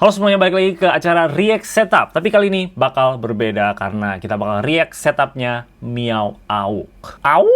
Halo semuanya, balik lagi ke acara React Setup. Tapi kali ini bakal berbeda karena kita bakal react setupnya Meow Auk. Au!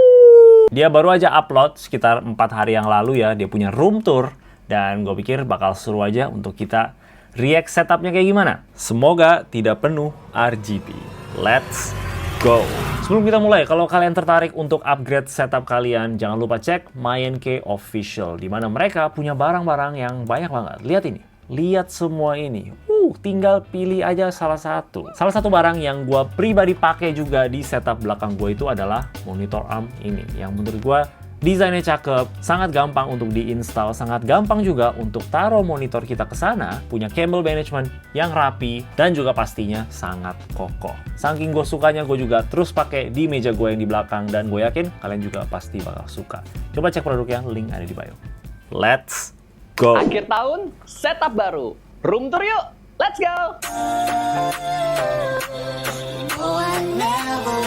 Dia baru aja upload sekitar 4 hari yang lalu ya. Dia punya room tour. Dan gue pikir bakal seru aja untuk kita react setupnya kayak gimana. Semoga tidak penuh RGB. Let's go! Sebelum kita mulai, kalau kalian tertarik untuk upgrade setup kalian, jangan lupa cek MyNK Official, di mana mereka punya barang-barang yang banyak banget. Lihat ini. Lihat semua ini. Tinggal pilih aja salah satu. Salah satu barang yang gue pribadi pakai juga di setup belakang gue itu adalah monitor arm ini. Yang menurut gue desainnya cakep, sangat gampang untuk diinstal, sangat gampang juga untuk taruh monitor kita ke sana, punya cable management yang rapi, dan juga pastinya sangat kokoh. Saking gue sukanya, gue juga terus pakai di meja gue yang di belakang, dan gue yakin kalian juga pasti bakal suka. Coba cek produknya, link ada di bio. Let's go! Akhir tahun, setup baru. Room tour yuk! Let's go!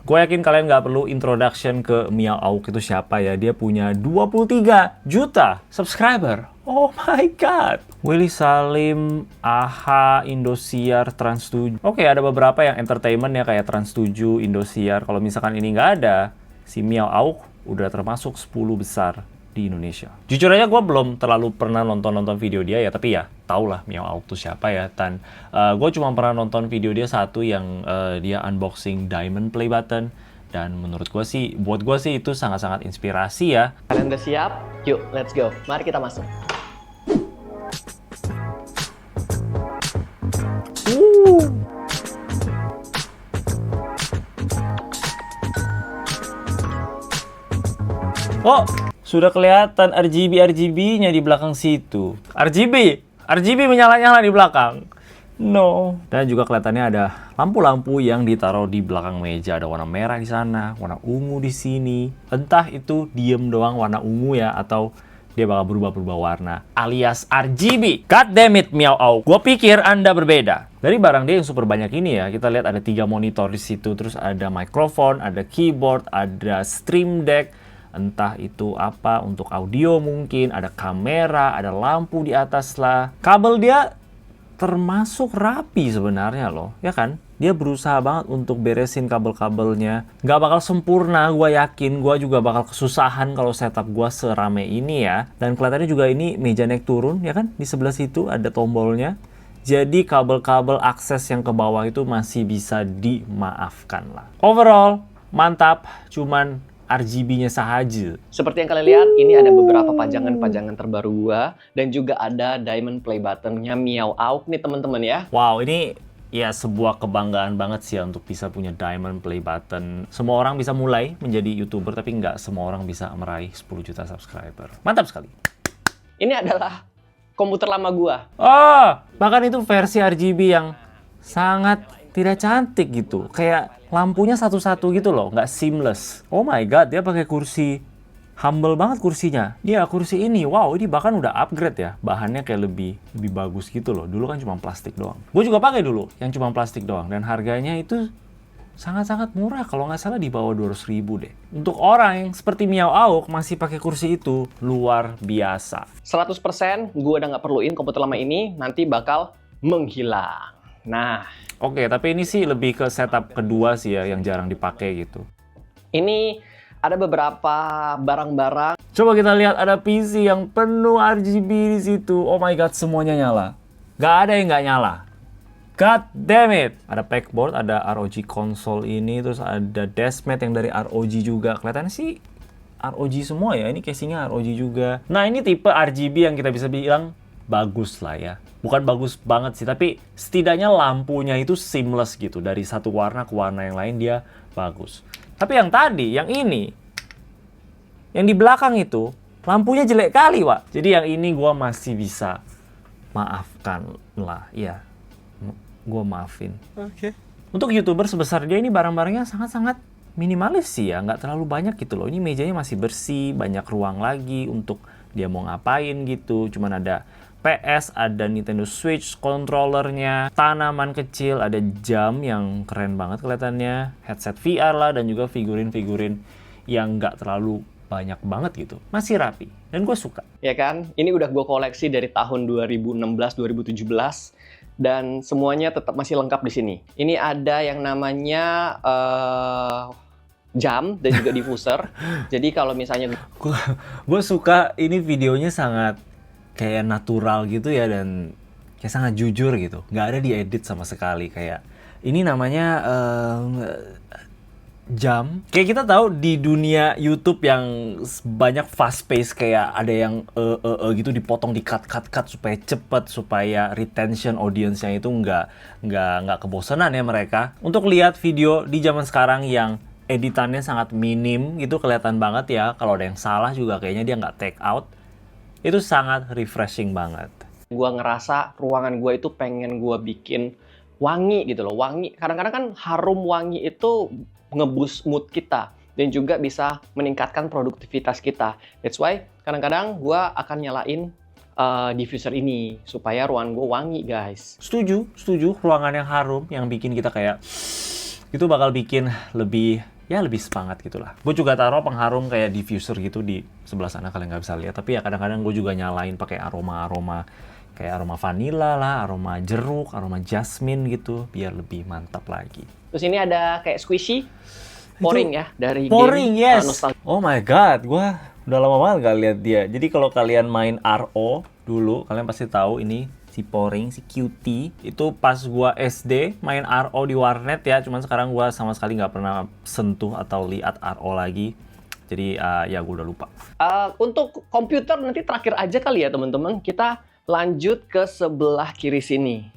Gue yakin kalian nggak perlu introduction ke Meow Auk itu siapa ya. Dia punya 23 juta subscriber. Oh my god. Willy Salim, AHA, Indosiar, Trans7. Oke, ada beberapa yang entertainment ya kayak Trans7, Indosiar. Kalau misalkan ini nggak ada, si Meow Auk udah termasuk 10 besar di Indonesia. Jujur aja gue belum terlalu pernah nonton video dia ya, tapi ya tau lah Meow Auk tuh siapa ya. Dan gue cuma pernah nonton video dia satu yang dia unboxing Diamond Play Button, dan menurut gue sih, buat gue sih itu sangat-sangat inspirasi ya. Kalian udah siap? Yuk, let's go. Mari kita masuk. Oh, sudah kelihatan RGB-nya di belakang situ. RGB menyala-nyala di belakang. No. Dan juga kelihatannya ada lampu-lampu yang ditaruh di belakang meja. Ada warna merah di sana, warna ungu di sini. Entah itu diem doang warna ungu ya, atau dia bakal berubah warna alias RGB. God damn it, Meow Auk. Gua pikir Anda berbeda. Dari barang dia yang super banyak ini ya, kita lihat ada 3 monitor di situ, terus ada mikrofon, ada keyboard, ada Stream Deck. Entah itu apa, untuk audio mungkin, ada kamera, ada lampu di atas lah. Kabel dia termasuk rapi sebenarnya loh, ya kan? Dia berusaha banget untuk beresin kabel-kabelnya. Nggak bakal sempurna, gue yakin. Gue juga bakal kesusahan kalau setup gue serame ini ya. Dan kelihatannya juga ini meja naik turun, ya kan? Di sebelah situ ada tombolnya. Jadi kabel-kabel akses yang ke bawah itu masih bisa dimaafkan lah. Overall, mantap, cuman RGB-nya sahaja. Seperti yang kalian lihat, ini ada beberapa pajangan-pajangan terbaru gua, dan juga ada Diamond Play Button-nya Meow Auk nih teman-teman ya. Wow, ini ya sebuah kebanggaan banget sih ya untuk bisa punya Diamond Play Button. Semua orang bisa mulai menjadi YouTuber, tapi nggak semua orang bisa meraih 10 juta subscriber. Mantap sekali. Ini adalah komputer lama gua. Oh, bahkan itu versi RGB yang sangat tidak cantik gitu. Kayak lampunya satu-satu gitu loh, nggak seamless. Oh my god, dia pakai kursi humble banget kursinya. Iya, kursi ini, wow, ini bahkan udah upgrade ya. Bahannya kayak lebih bagus gitu loh. Dulu kan cuma plastik doang. Gue juga pakai dulu yang cuma plastik doang. Dan harganya itu sangat-sangat murah. Kalau nggak salah di bawah 200.000 deh. Untuk orang yang seperti Meow Auk masih pakai kursi itu, luar biasa. 100% gua udah nggak perluin komputer lama ini, nanti bakal menghilang. Nah, Oke, tapi ini sih lebih ke setup kedua sih ya, yang jarang dipakai gitu. ini ada beberapa barang-barang. Coba kita lihat, ada PC yang penuh RGB di situ. Oh my god, semuanya nyala. Gak ada yang nggak nyala. God damn it. Ada backboard, ada ROG console ini, terus ada deskmat yang dari ROG juga. Kelihatannya sih ROG semua ya. Ini casingnya ROG juga. Nah, ini tipe RGB yang kita bisa bilang bagus lah ya. Bukan bagus banget sih, tapi setidaknya lampunya itu seamless gitu. Dari satu warna ke warna yang lain dia bagus. Tapi yang tadi, yang ini, yang di belakang itu, lampunya jelek kali, Wak. Jadi yang ini gua masih bisa maafkan lah. Ya, gua maafin. Oke. Untuk YouTuber sebesar dia, ini barang-barangnya sangat-sangat minimalis sih ya. Nggak terlalu banyak gitu loh. Ini mejanya masih bersih, banyak ruang lagi untuk dia mau ngapain gitu. Cuman ada PS, ada Nintendo Switch, controllernya, tanaman kecil, ada jam yang keren banget kelihatannya, headset VR lah, dan juga figurin-figurin yang nggak terlalu banyak banget gitu. Masih rapi, dan gue suka. Ya kan? Ini udah gue koleksi dari tahun 2016-2017. dan semuanya tetap masih lengkap di sini. Ini ada yang namanya jam dan juga diffuser. Jadi kalau misalnya Gue suka ini videonya sangat kayak natural gitu ya, dan kayak sangat jujur gitu. Nggak ada diedit sama sekali. Kayak ini namanya jam. Kayak kita tahu di dunia YouTube yang banyak fast pace, kayak ada yang gitu dipotong, di cut supaya cepet, supaya retention audience-nya itu nggak kebosanan ya mereka. Untuk lihat video di zaman sekarang yang editannya sangat minim gitu, kelihatan banget ya. Kalau ada yang salah juga kayaknya dia nggak take out. Itu sangat refreshing banget. gua ngerasa ruangan gua itu pengen gua bikin wangi gitu loh. Wangi, kadang-kadang kan harum wangi itu nge-boost mood kita dan juga bisa meningkatkan produktivitas kita. That's why kadang-kadang gua akan nyalain diffuser ini supaya ruangan gua wangi, guys. Setuju. Ruangan yang harum, yang bikin kita kayak itu bakal bikin lebih semangat gitu lah. Gue juga taruh pengharum kayak diffuser gitu di sebelah sana, kalian nggak bisa lihat. Tapi ya kadang-kadang gue juga nyalain pakai aroma kayak aroma vanilla lah, aroma jeruk, aroma jasmine gitu, biar lebih mantap lagi. Terus ini ada kayak squishy pouring ya dari Pouring, game yes. Nostalgia. Oh my god, gue udah lama banget gak lihat dia. Jadi kalau kalian main RO dulu, kalian pasti tahu ini si pouring, si cutie. Itu pas gua SD main RO di warnet ya. Cuman sekarang gua sama sekali nggak pernah sentuh atau lihat RO lagi. Jadi ya gua udah lupa. Untuk komputer nanti terakhir aja kali ya teman-teman. Kita lanjut ke sebelah kiri sini.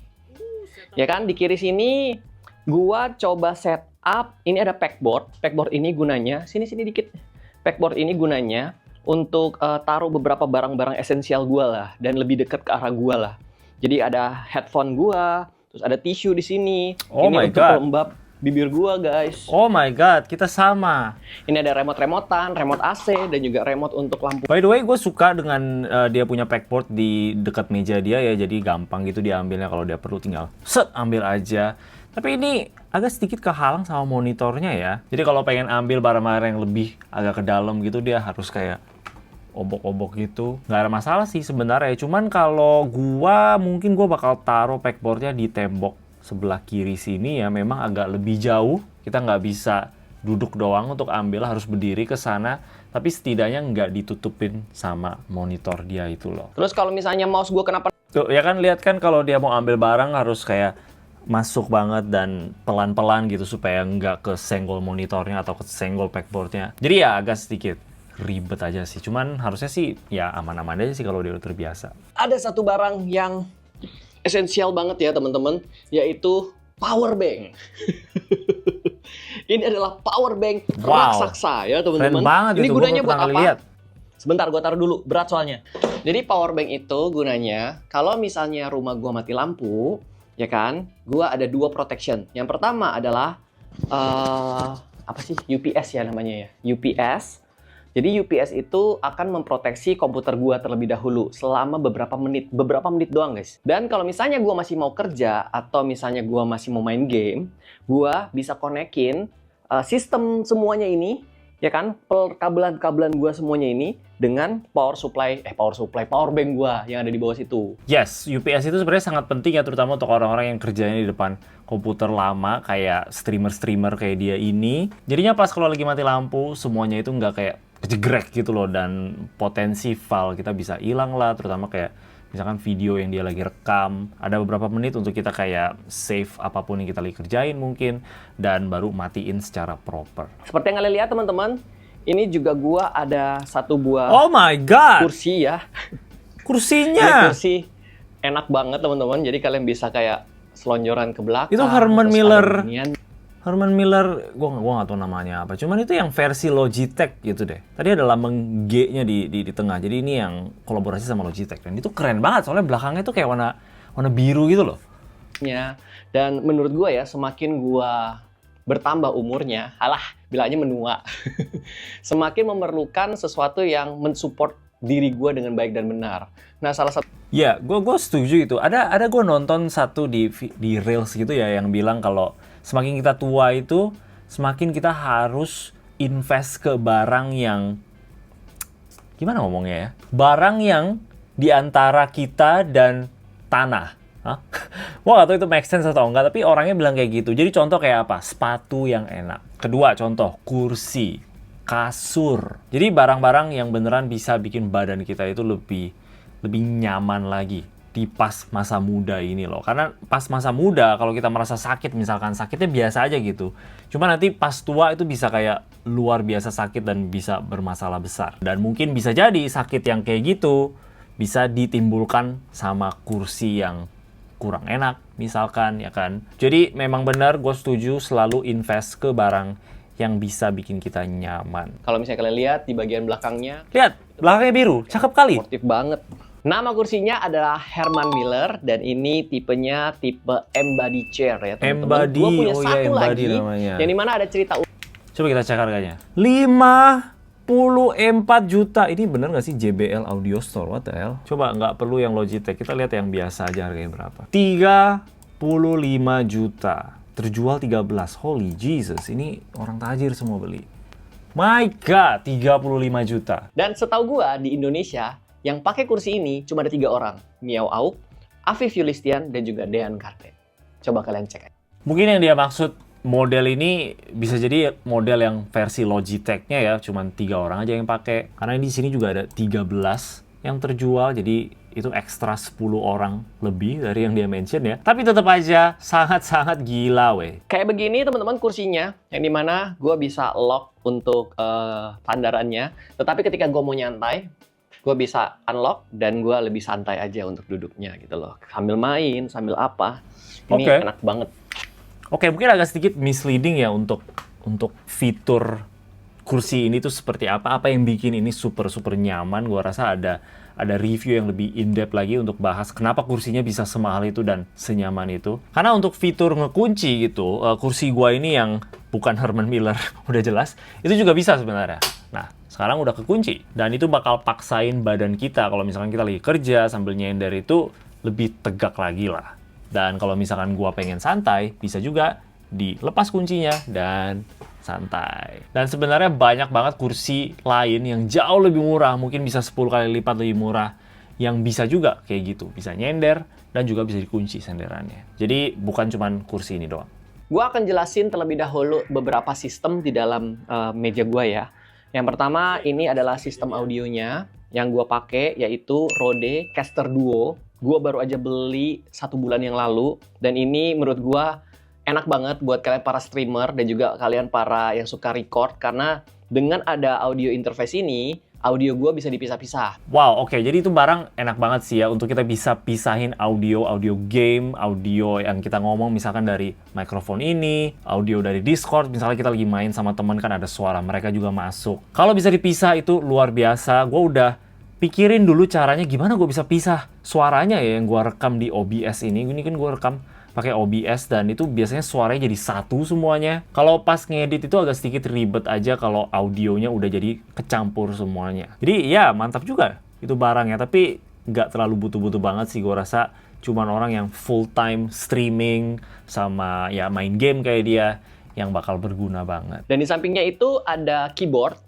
Ya kan, di kiri sini gua coba setup. Ini ada packboard. Packboard ini gunanya, sini dikit. Packboard ini gunanya untuk taruh beberapa barang-barang esensial gua lah dan lebih dekat ke arah gua lah. Jadi ada headphone gua, terus ada tisu di sini. Oh ini my untuk God. pelembab bibir gua, guys. Oh my god, kita sama. Ini ada remote-remotan, remote AC, dan juga remote untuk lampu. By the way, gue suka dengan dia punya packboard di dekat meja dia ya. Jadi gampang gitu diambilnya, kalau dia perlu tinggal set ambil aja. Tapi ini agak sedikit kehalang sama monitornya ya. Jadi kalau pengen ambil barang-barang yang lebih agak ke dalam gitu, dia harus kayak obok-obok gitu. Nggak ada masalah sih sebenarnya. Cuman kalau mungkin gua bakal taruh packboardnya di tembok sebelah kiri sini ya. Memang agak lebih jauh. Kita nggak bisa duduk doang untuk ambil, harus berdiri ke sana. Tapi setidaknya nggak ditutupin sama monitor dia itu loh. Terus kalau misalnya mouse gua kenapa? Tuh ya kan, lihat kan kalau dia mau ambil barang harus kayak masuk banget dan pelan-pelan gitu supaya nggak kesenggol monitornya atau kesenggol packboardnya. Jadi ya agak sedikit ribet aja sih. Cuman harusnya sih ya aman-aman aja sih kalau dia udah terbiasa. Ada satu barang yang esensial banget ya teman-teman, yaitu power bank. Ini adalah power bank raksasa ya teman-teman. Keren banget ini itu, gunanya gua buat pernah apa? lihat. Sebentar, gua taruh dulu, berat soalnya. Jadi power bank itu gunanya kalau misalnya rumah gua mati lampu, ya kan? Gua ada 2 protection. Yang pertama adalah apa sih? UPS ya namanya ya. UPS. Jadi UPS itu akan memproteksi komputer gua terlebih dahulu selama beberapa menit doang, guys. Dan kalau misalnya gua masih mau kerja atau misalnya gua masih mau main game, gua bisa konekin sistem semuanya ini, ya kan, kabelan gua semuanya ini dengan power bank gua yang ada di bawah situ. Yes, UPS itu sebenarnya sangat penting ya, terutama untuk orang-orang yang kerjanya di depan komputer lama kayak streamer kayak dia ini. Jadinya pas kalau lagi mati lampu, semuanya itu nggak kayak kejegrek gitu loh, dan potensi file kita bisa hilang lah, terutama kayak misalkan video yang dia lagi rekam. Ada beberapa menit untuk kita kayak save apapun yang kita lagi kerjain mungkin, dan baru matiin secara proper. Seperti yang kalian lihat teman-teman, ini juga gua ada satu buah Oh my god, kursi ya. kursinya! Ini kursi enak banget teman-teman, jadi kalian bisa kayak selonjoran ke belakang. Itu Herman terus Miller. ada ginian. Herman Miller, gua nggak tahu namanya apa. Cuman itu yang versi Logitech gitu deh. Tadi ada lambang G-nya di tengah. Jadi ini yang kolaborasi sama Logitech. Dan itu keren banget, soalnya belakangnya tuh kayak warna biru gitu loh. Ya, dan menurut gua ya, semakin gua bertambah umurnya, bilangnya menua, semakin memerlukan sesuatu yang mensupport diri gua dengan baik dan benar. Nah, salah satu Ya, gue setuju itu. Ada gue nonton satu di Reels gitu ya, yang bilang kalau semakin kita tua itu, semakin kita harus invest ke barang yang, gimana ngomongnya ya? Barang yang diantara kita dan tanah. Hah? Gua nggak tahu itu make sense atau enggak, tapi orangnya bilang kayak gitu. Jadi contoh kayak apa? Sepatu yang enak. Kedua contoh, kursi, kasur. Jadi barang-barang yang beneran bisa bikin badan kita itu lebih nyaman lagi di pas masa muda ini loh. Karena pas masa muda kalau kita merasa sakit, misalkan sakitnya biasa aja gitu. Cuma nanti pas tua itu bisa kayak luar biasa sakit dan bisa bermasalah besar. Dan mungkin bisa jadi sakit yang kayak gitu bisa ditimbulkan sama kursi yang kurang enak misalkan, ya kan. Jadi memang benar, gue setuju selalu invest ke barang yang bisa bikin kita nyaman. Kalau misalnya kalian lihat di bagian belakangnya, Lihat, belakangnya biru, cakep kali. sportif banget. Nama kursinya adalah Herman Miller dan ini tipenya tipe Embody Chair ya teman-teman. Embody, Gua punya oh iya, satu Embody lagi namanya. yang dimana ada cerita Coba kita cek harganya. 54 juta. Ini bener nggak sih JBL Audio Store? What the hell? Coba nggak perlu yang Logitech. Kita lihat yang biasa aja harganya berapa. 35 juta. Terjual 13. Holy Jesus. Ini orang tajir semua beli. My God, 35 juta. Dan setahu gua di Indonesia yang pakai kursi ini cuma ada 3 orang. Miao Auk, Afif Yulistian, dan juga Dean Karte. Coba kalian cek aja. Mungkin yang dia maksud model ini bisa jadi model yang versi Logitech-nya ya, cuman 3 orang aja yang pakai. Karena di sini juga ada 13 yang terjual, jadi itu ekstra 10 orang lebih dari yang dia mention ya. Tapi tetap aja sangat-sangat gila weh. Kayak begini teman-teman kursinya, yang dimana gue bisa lock untuk sandarannya. Tetapi ketika gue mau nyantai, gue bisa unlock dan gue lebih santai aja untuk duduknya gitu loh. Sambil main, sambil apa. Ini Oke. enak banget. Oke, mungkin agak sedikit misleading ya untuk fitur kursi ini tuh seperti apa yang bikin ini super nyaman. Gua rasa ada review yang lebih in-depth lagi untuk bahas kenapa kursinya bisa semahal itu dan senyaman itu. Karena untuk fitur ngekunci gitu, kursi gua ini yang bukan Herman Miller udah jelas, itu juga bisa sebenarnya. Nah, sekarang udah kekunci dan itu bakal paksain badan kita kalau misalkan kita lagi kerja sambil nyender itu lebih tegak lagi lah. Dan kalau misalkan gua pengen santai, bisa juga dilepas kuncinya dan santai. Dan sebenarnya banyak banget kursi lain yang jauh lebih murah, mungkin bisa 10 kali lipat lebih murah, yang bisa juga kayak gitu. Bisa nyender dan juga bisa dikunci senderannya. Jadi bukan cuman kursi ini doang. Gue akan jelasin terlebih dahulu beberapa sistem di dalam meja gue ya. Yang pertama ini adalah sistem audionya yang gue pakai yaitu Rode Caster Duo. Gue baru aja beli 1 bulan yang lalu dan ini menurut gue enak banget buat kalian para streamer dan juga kalian para yang suka record karena dengan ada audio interface ini audio gue bisa dipisah-pisah. Wow, oke. Jadi itu barang enak banget sih ya untuk kita bisa pisahin audio game, audio yang kita ngomong misalkan dari mikrofon ini, audio dari Discord, misalnya kita lagi main sama teman kan ada suara mereka juga masuk. Kalau bisa dipisah itu luar biasa. Gue udah pikirin dulu caranya gimana gue bisa pisah suaranya ya yang gue rekam di OBS ini. Ini kan gue rekam pakai OBS dan itu biasanya suaranya jadi satu semuanya. Kalau pas ngedit itu agak sedikit ribet aja kalau audionya udah jadi kecampur semuanya. Jadi ya mantap juga itu barangnya, tapi nggak terlalu butuh-butuh banget sih gue rasa. Cuman orang yang full time streaming sama ya main game kayak dia yang bakal berguna banget. Dan di sampingnya itu ada keyboard.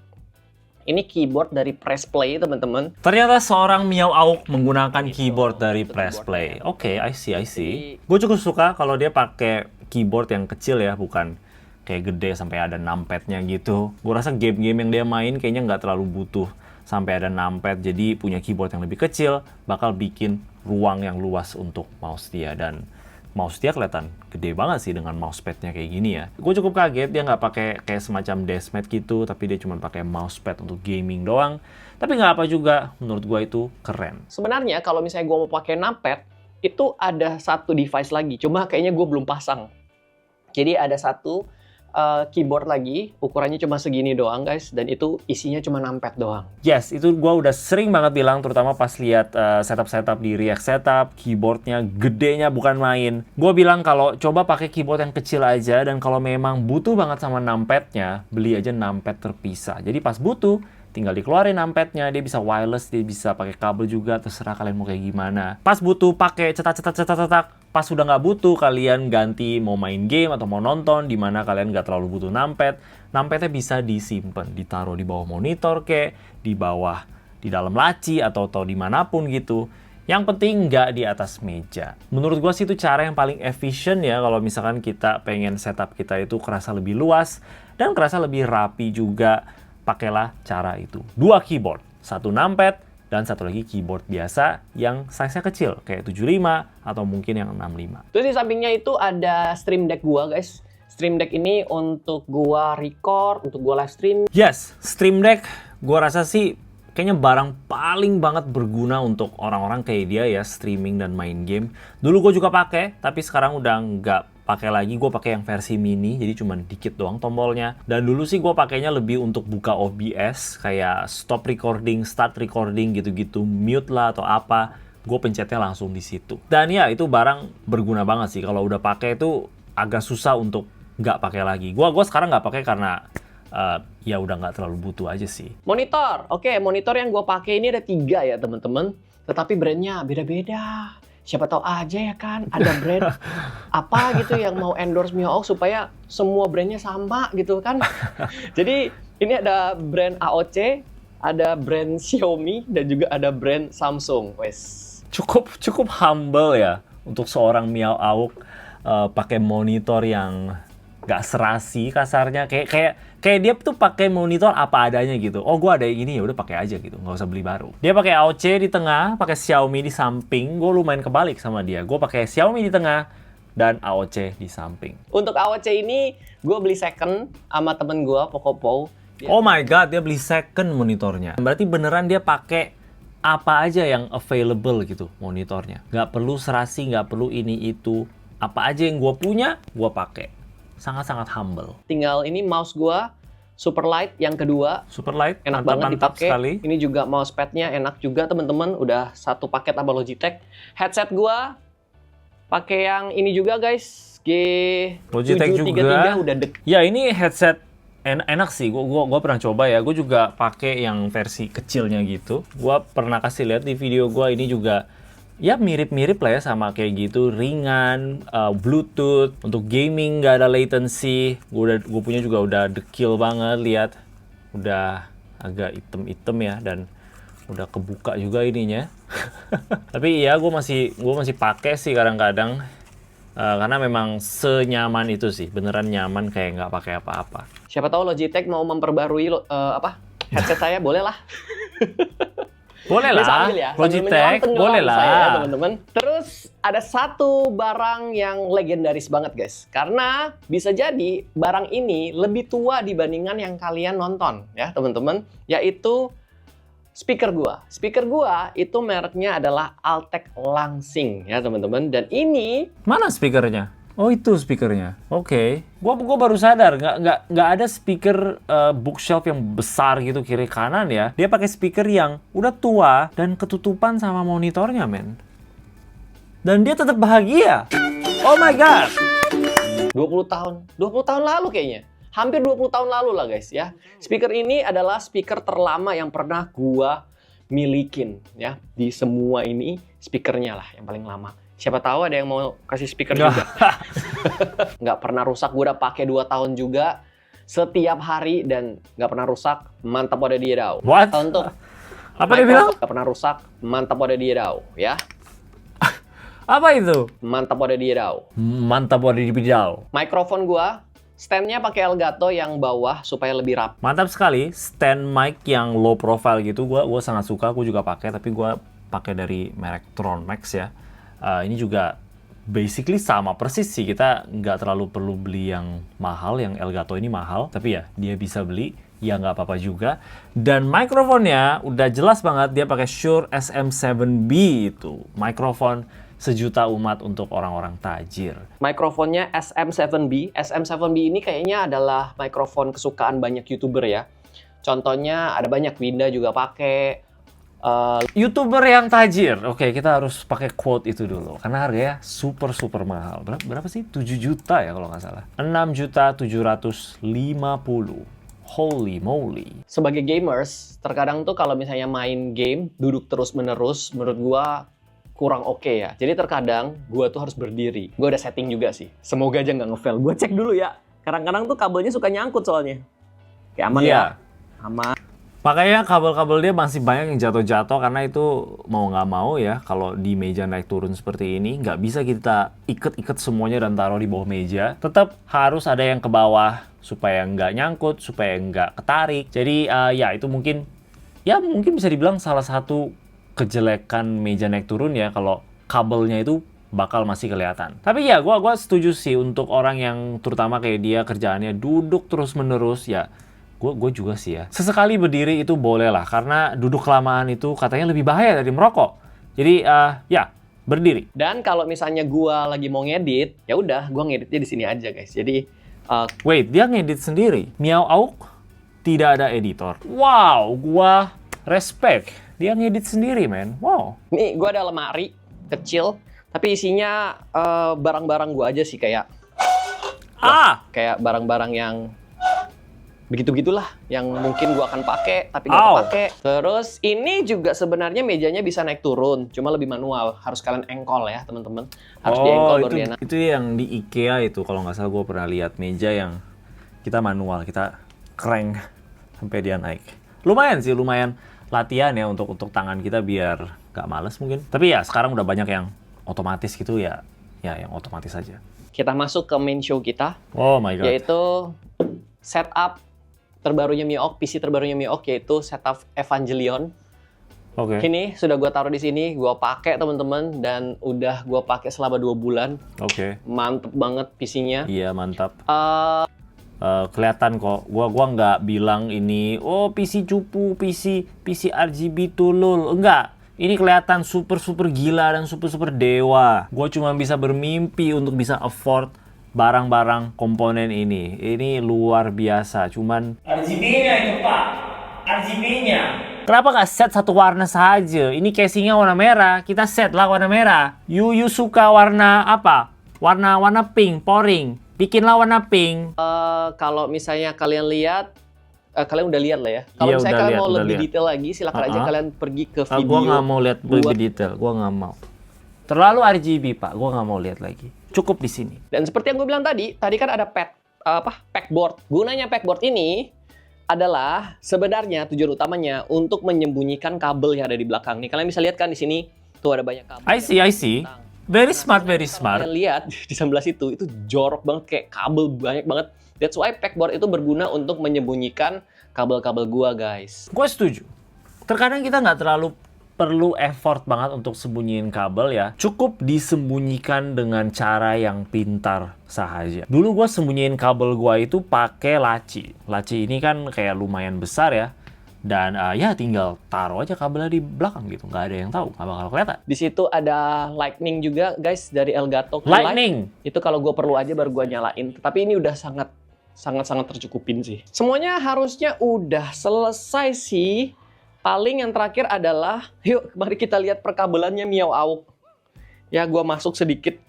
Ini keyboard dari Press Play, teman-teman. Ternyata seorang Miao Auk menggunakan keyboard dari Press Play. Oke, I see. Gue cukup suka kalau dia pakai keyboard yang kecil ya, bukan kayak gede sampai ada numpad-nya gitu. Gue rasa game-game yang dia main kayaknya nggak terlalu butuh sampai ada numpad. Jadi punya keyboard yang lebih kecil bakal bikin ruang yang luas untuk mouse dia. Dan mouse dia kelihatan gede banget sih dengan mousepad-nya kayak gini ya. Gue cukup kaget dia nggak pakai kayak semacam deskmat gitu, tapi dia cuma pakai mousepad untuk gaming doang. Tapi nggak apa juga, menurut gue itu keren. Sebenarnya kalau misalnya gue mau pakai numpad, itu ada satu device lagi. Cuma kayaknya gue belum pasang. Jadi ada satu keyboard lagi, ukurannya cuma segini doang guys, dan itu isinya cuma numpad doang. Yes, itu gue udah sering banget bilang, terutama pas lihat setup di React Setup, keyboardnya gedenya bukan main. Gue bilang kalau coba pakai keyboard yang kecil aja, dan kalau memang butuh banget sama numpadnya, beli aja numpad terpisah. Jadi pas butuh, tinggal dikeluarin numpadnya, dia bisa wireless, dia bisa pakai kabel juga, terserah kalian mau kayak gimana. Pas butuh pakai cetak, pas sudah nggak butuh kalian ganti mau main game atau mau nonton, di mana kalian nggak terlalu butuh numpad. Numpadnya bisa disimpan, ditaruh di bawah monitor kayak di bawah, di dalam laci atau dimanapun gitu. Yang penting nggak di atas meja. Menurut gua sih itu cara yang paling efisien ya kalau misalkan kita pengen setup kita itu kerasa lebih luas dan kerasa lebih rapi juga. Pakailah cara itu. 2 keyboard, 1 numpad dan 1 lagi keyboard biasa yang size-nya kecil kayak 75 atau mungkin yang 65. Terus di sampingnya itu ada Stream Deck gua, guys. Stream Deck ini untuk gua record, untuk gua live stream. Yes, Stream Deck gua rasa sih kayaknya barang paling banget berguna untuk orang-orang kayak dia ya, streaming dan main game. Dulu gue juga pakai, tapi sekarang udah nggak pakai lagi. Gue pakai yang versi mini, jadi cuma dikit doang tombolnya. Dan dulu sih gue pakainya lebih untuk buka OBS, kayak stop recording, start recording gitu-gitu, mute lah atau apa. Gue pencetnya langsung di situ. Dan ya itu barang berguna banget sih. Kalau udah pakai itu agak susah untuk nggak pakai lagi. Gue sekarang nggak pakai karena ya udah nggak terlalu butuh aja sih. Monitor, oke, monitor yang gue pakai ini ada 3 ya teman-teman. Tetapi brandnya beda-beda. Siapa tahu aja ya kan, ada brand apa gitu yang mau endorse Miox supaya semua brandnya sama gitu kan. Jadi ini ada brand AOC, ada brand Xiaomi, dan juga ada brand Samsung. Wes. Cukup humble ya untuk seorang Miao Auk pakai monitor yang nggak serasi kasarnya, kayak dia tuh pakai monitor apa adanya gitu. Oh, gua ada yang ini ya udah pakai aja gitu, nggak usah beli baru. Dia pakai AOC di tengah, pakai Xiaomi di samping. Gue lumayan kebalik sama dia. Gue pakai Xiaomi di tengah dan AOC di samping. Untuk AOC ini gue beli second sama temen gue Pocopo. Oh my god, dia beli second monitornya. Berarti beneran dia pakai apa aja yang available gitu monitornya. Nggak perlu serasi, nggak perlu ini itu. Apa aja yang gue punya, gue pakai. Sangat-sangat humble. Tinggal ini mouse gua super light yang kedua. Super light, Enak banget dipakai. sekali. Ini juga mousepadnya enak juga teman-teman. Udah satu paket sama Logitech. Headset gua pakai yang ini juga guys. Logitech G733 juga. udah Ya ini headset enak sih. Gua pernah coba ya. Gue juga pakai yang versi kecilnya gitu. Gua pernah kasih lihat di video gua, ini juga ya mirip-mirip lah ya sama kayak gitu, ringan, Bluetooth, untuk gaming nggak ada latency. Gue punya juga udah dekil banget, lihat, udah agak item-item ya, dan udah kebuka juga ininya. Tapi ya gue masih pakai sih kadang-kadang, karena memang senyaman itu sih, beneran nyaman kayak nggak pakai apa-apa. Siapa tahu Logitech mau memperbarui headset saya, boleh lah. Boleh lah, ya, Logitech, boleh lah. Saya, ya, teman-teman. Terus ada satu barang yang legendaris banget guys, karena bisa jadi barang ini lebih tua dibandingkan yang kalian nonton ya teman-teman, yaitu speaker gua. Speaker gua itu mereknya adalah Altec Langsing ya teman-teman, dan ini mana speakernya? Oh itu speakernya. Oke. Gua baru sadar nggak ada speaker bookshelf yang besar gitu kiri kanan ya. Dia pakai speaker yang udah tua dan ketutupan sama monitornya, men. Dan dia tetap bahagia. Oh my god. 20 tahun lalu kayaknya. Hampir 20 tahun lalu lah guys ya. Speaker ini adalah speaker terlama yang pernah gua milikin ya. Di semua ini speakernya lah yang paling lama. Siapa tahu ada yang mau kasih speaker juga. Nggak pernah rusak, gue udah pakai 2 tahun juga. Setiap hari dan nggak pernah rusak. Mantap pada dia dau. What? Untuk Apa dia bilang? nggak pernah rusak. Mantap pada dia dau. Ya. Apa itu? Mantap pada dia dau. Mantap buat di bidau. Mikrofon gue, standnya pakai Elgato yang bawah supaya lebih rapi. Mantap sekali. Stand mic yang low profile gitu. Gua sangat suka. Gue juga pakai. Tapi gue pakai dari merek Tronmax ya. Ini juga basically sama persis sih. Kita nggak terlalu perlu beli yang mahal, yang Elgato ini mahal, tapi ya dia bisa beli, ya nggak apa-apa juga. Dan mikrofonnya udah jelas banget, dia pakai Shure SM7B itu, mikrofon sejuta umat untuk orang-orang tajir. Mikrofonnya SM7B. SM7B ini kayaknya adalah mikrofon kesukaan banyak YouTuber ya. Contohnya ada banyak, Winda juga pakai. YouTuber yang tajir. Oke, kita harus pakai quote itu dulu. Karena harganya super mahal. Berapa sih? 7 juta ya kalau nggak salah. 6.750.000. Holy moly. Sebagai gamers, terkadang tuh kalau misalnya main game, duduk terus-menerus, menurut gua kurang oke ya. Jadi terkadang gua tuh harus berdiri. Gua udah setting juga sih. Semoga aja nggak nge-fail. Gua cek dulu ya. Kadang-kadang tuh kabelnya suka nyangkut soalnya. Oke, aman ya? Aman. Makanya kabel-kabel dia masih banyak yang jatuh-jatuh karena itu mau nggak mau ya, kalau di meja naik turun seperti ini nggak bisa kita iket-iket semuanya dan taruh di bawah meja. Tetap harus ada yang ke bawah supaya nggak nyangkut, supaya nggak ketarik. Jadi ya itu mungkin bisa dibilang salah satu kejelekan meja naik turun ya, kalau kabelnya itu bakal masih kelihatan. Tapi ya gua setuju sih untuk orang yang terutama kayak dia kerjaannya duduk terus-menerus ya. Gue juga sih ya. Sesekali berdiri itu boleh lah, karena duduk kelamaan itu katanya lebih bahaya dari merokok. Jadi ya berdiri. Dan kalau misalnya gua lagi mau ngedit, ya udah gua ngeditnya di sini aja guys. Jadi Wait, dia ngedit sendiri. Miao Auk tidak ada editor. Wow, gua respect. Dia ngedit sendiri, man. Wow. nih gua ada lemari kecil, tapi isinya barang-barang gua aja sih, kayak kayak barang-barang yang begitu-begitulah yang mungkin gua akan pakai tapi nggak kepake. Terus ini juga sebenarnya mejanya bisa naik turun, cuma lebih manual. Harus kalian engkol ya teman-teman. Harus diengkol baru dia naik. Itu yang di IKEA itu kalau nggak salah, gue pernah lihat meja yang kita manual, kita crank sampai dia naik. Lumayan sih, lumayan latihan ya untuk tangan kita biar nggak males mungkin. Tapi ya sekarang udah banyak yang otomatis gitu ya yang otomatis aja. Kita masuk ke main show kita. Oh my god. Yaitu setup terbarunya Miyok, PC terbarunya Miyok, yaitu setup Evangelion. Oke. Ini sudah gue taruh di sini, gue pakai teman-teman, dan udah gue pakai selama 2 bulan. Oke. Mantep banget PC-nya. Iya mantap. Kelihatan kok. Gua nggak bilang ini PC cupu, PC RGB tulul. Enggak. Ini kelihatan super gila dan super dewa. Gua cuma bisa bermimpi untuk bisa afford barang-barang komponen ini. Ini luar biasa. Cuman RGB-nya itu Pak. RGB-nya. Kenapa nggak set satu warna saja? Ini casingnya warna merah. Kita set lah warna merah. You suka warna apa? Warna pink, pouring. Bikinlah warna pink. Kalau misalnya kalian lihat, kalian udah lihat lah ya. Kalau Iya, misalnya udah kalian lihat, mau udah lebih lihat. detail lagi, silakan aja kalian pergi ke video. Gua nggak mau lihat lebih detail. Gua nggak mau. Terlalu RGB Pak. Gua nggak mau lihat lagi. Cukup di sini. Dan seperti yang gue bilang tadi kan ada packboard. Gunanya packboard ini adalah sebenarnya tujuan utamanya untuk menyembunyikan kabel yang ada di belakang. Nih kalian bisa lihat kan di sini tuh ada banyak kabel. I see. Very smart. Kalian lihat di sebelah situ itu jorok banget, kayak kabel banyak banget. That's why packboard itu berguna untuk menyembunyikan kabel-kabel gua, guys. Gue setuju. Terkadang kita nggak terlalu perlu effort banget untuk sembunyiin kabel ya. Cukup disembunyikan dengan cara yang pintar saja. Dulu gue sembunyiin kabel gue itu pakai laci. Laci ini kan kayak lumayan besar ya. Dan ya tinggal taruh aja kabelnya di belakang gitu. Nggak ada yang tahu, nggak bakal kelihatan. Di situ ada lightning juga, guys, dari Elgato. Lightning! Itu kalau gue perlu aja baru gue nyalain. Tapi ini udah sangat tercukupin sih. Semuanya harusnya udah selesai sih. Paling yang terakhir adalah, yuk mari kita lihat perkabelannya Miao Auk. Ya, gua masuk sedikit.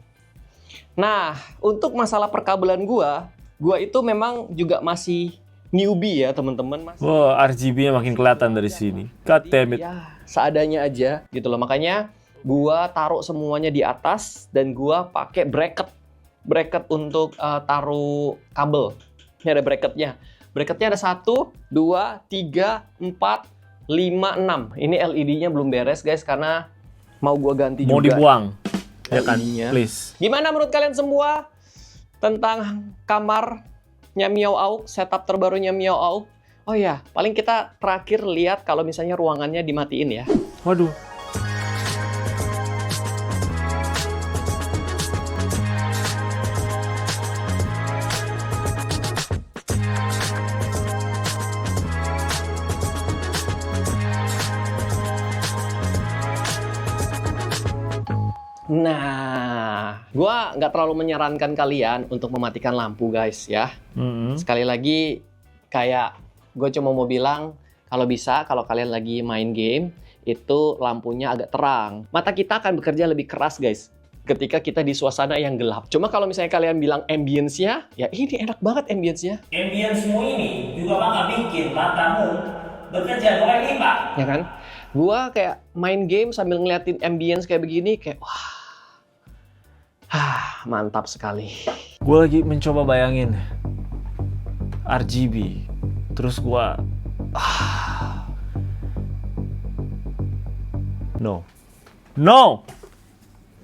Nah, untuk masalah perkabelan gua itu memang juga masih newbie ya teman-teman. Wah, RGB-nya makin kelihatan dari sini. God damn it. Ya, seadanya aja gitu loh. Makanya gua taruh semuanya di atas dan gua pakai bracket untuk taruh kabel. Ini ada bracketnya. Bracketnya ada 1, 2, 3, 4, 5, 6. Ini LED-nya belum beres guys karena mau gua ganti Mau juga. dibuang. Ya kan, LED-nya. please. Gimana menurut kalian semua tentang kamarnya Miao Auk, setup terbarunya Miao Auk? Oh ya, paling kita terakhir lihat kalau misalnya ruangannya dimatiin ya. Waduh. Nah, gua nggak terlalu menyarankan kalian untuk mematikan lampu guys ya. Sekali lagi, kayak gue cuma mau bilang, kalau bisa, kalau kalian lagi main game, itu lampunya agak terang. Mata kita akan bekerja lebih keras guys, ketika kita di suasana yang gelap. Cuma kalau misalnya kalian bilang ambience-nya, ya ini enak banget ambience-nya. Ambience-mu ini juga bakal bikin matamu bekerja 2 kali lipat. Ya kan? Gua kayak main game sambil ngeliatin ambience kayak begini, kayak wah, mantap sekali. Gue lagi mencoba bayangin RGB, terus gue No. No!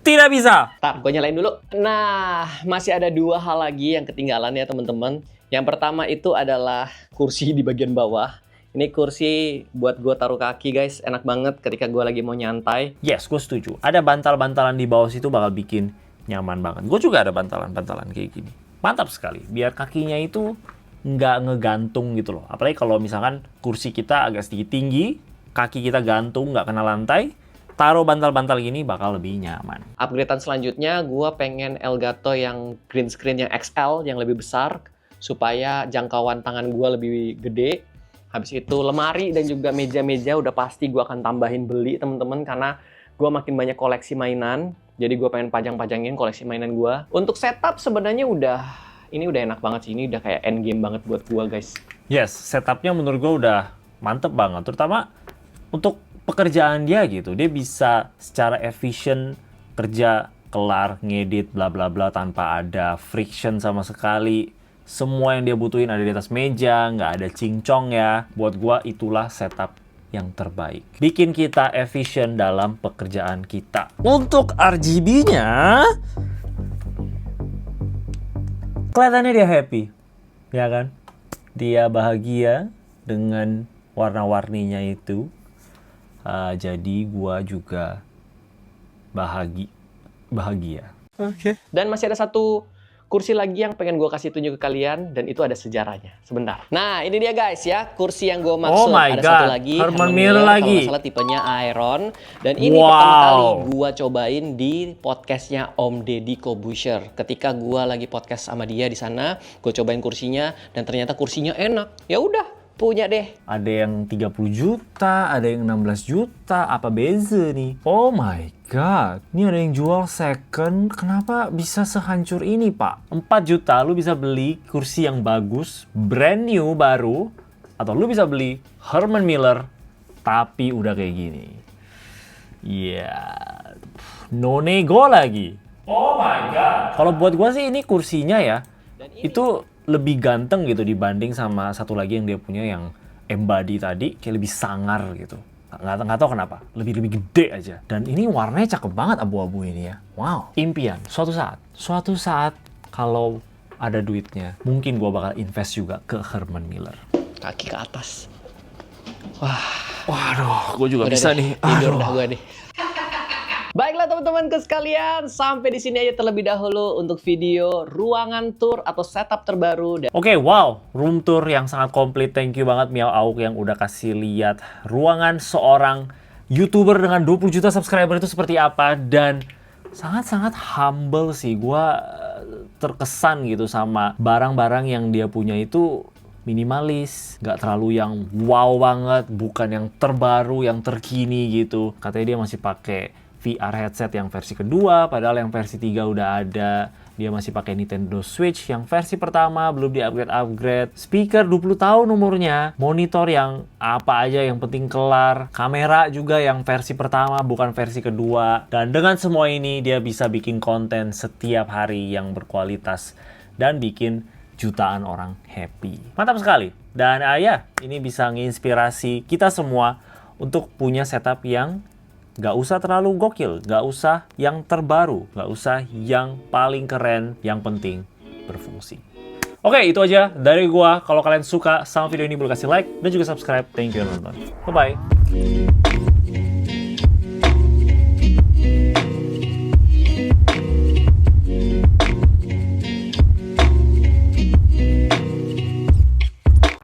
Tidak bisa! Ntar, gue nyalain dulu. Nah, masih ada 2 hal lagi yang ketinggalan ya teman-teman. Yang pertama itu adalah kursi di bagian bawah. Ini kursi buat gue taruh kaki guys, enak banget ketika gue lagi mau nyantai. Yes, gue setuju. Ada bantal-bantalan di bawah situ bakal bikin nyaman banget. Gue juga ada bantalan-bantalan kayak gini. Mantap sekali. Biar kakinya itu nggak ngegantung gitu loh. Apalagi kalau misalkan kursi kita agak sedikit tinggi, kaki kita gantung, nggak kena lantai, taruh bantal-bantal gini bakal lebih nyaman. Upgradean selanjutnya, gue pengen Elgato yang green screen yang XL, yang lebih besar, supaya jangkauan tangan gue lebih gede. Habis itu lemari dan juga meja-meja udah pasti gue akan tambahin beli temen-temen, karena gue makin banyak koleksi mainan. Jadi gue pengen pajang-pajangin koleksi mainan gue. Untuk setup sebenarnya ini udah enak banget sih. Ini udah kayak end game banget buat gue guys. Yes, setupnya menurut gue udah mantep banget. Terutama untuk pekerjaan dia gitu. Dia bisa secara efisien kerja, kelar, ngedit, bla bla bla tanpa ada friction sama sekali. Semua yang dia butuhin ada di atas meja, nggak ada cincong ya. Buat gua itulah setup yang terbaik. Bikin kita efisien dalam pekerjaan kita. Untuk RGB-nya, kelihatannya dia happy, ya kan? Dia bahagia dengan warna-warninya itu. Jadi gua juga bahagia. Oke. Dan masih ada satu kursi lagi yang pengen gue kasih tunjuk ke kalian, dan itu ada sejarahnya. Sebentar. Nah, ini dia guys ya, kursi yang gue maksud. Oh my ada God. satu lagi, Herman Miller lagi. Kalau nggak salah tipenya Iron. Dan ini pertama kali gue cobain di podcastnya Om Deddy Corbuzier. Ketika gue lagi podcast sama dia di sana, gue cobain kursinya dan ternyata kursinya enak. Ya udah, punya deh. Ada yang 30 juta, ada yang 16 juta, apa beza nih? Oh my god, ini ada yang jual second, kenapa bisa sehancur ini pak? 4 juta lu bisa beli kursi yang bagus, brand new, baru, atau lu bisa beli Herman Miller, tapi udah kayak gini. Ya, no nego lagi. Oh my god. Kalau buat gua sih ini kursinya ya, itu lebih ganteng gitu dibanding sama satu lagi yang dia punya yang embody tadi, kayak lebih sangar gitu. Nggak tahu kenapa, lebih gede aja. Dan ini warnanya cakep banget abu-abu ini ya. Wow. Impian, suatu saat kalau ada duitnya, mungkin gua bakal invest juga ke Herman Miller. Kaki ke atas. Waduh, gue juga Udah bisa deh, nih. tidur dah gue deh. Baiklah teman-temanku sekalian, sampai di sini aja terlebih dahulu untuk video ruangan tour atau setup terbaru. Oke, wow, room tour yang sangat komplit. Thank you banget Miao Auk yang udah kasih lihat ruangan seorang YouTuber dengan 20 juta subscriber itu seperti apa, dan sangat-sangat humble sih. Gua terkesan gitu sama barang-barang yang dia punya itu minimalis, nggak terlalu yang wow banget, bukan yang terbaru, yang terkini gitu. Katanya dia masih pakai VR headset yang versi kedua, padahal yang versi 3 udah ada. Dia masih pakai Nintendo Switch yang versi pertama, belum di-upgrade. Speaker 20 tahun umurnya, monitor yang apa aja yang penting kelar, kamera juga yang versi pertama bukan versi kedua. Dan dengan semua ini dia bisa bikin konten setiap hari yang berkualitas dan bikin jutaan orang happy. Mantap sekali. Dan ya, ini bisa nginspirasi kita semua untuk punya setup yang nggak usah terlalu gokil, nggak usah yang terbaru, nggak usah yang paling keren, yang penting berfungsi. Oke, itu aja dari gua. Kalau kalian suka sama video ini, boleh kasih like dan juga subscribe. Thank you udah nonton. Bye-bye.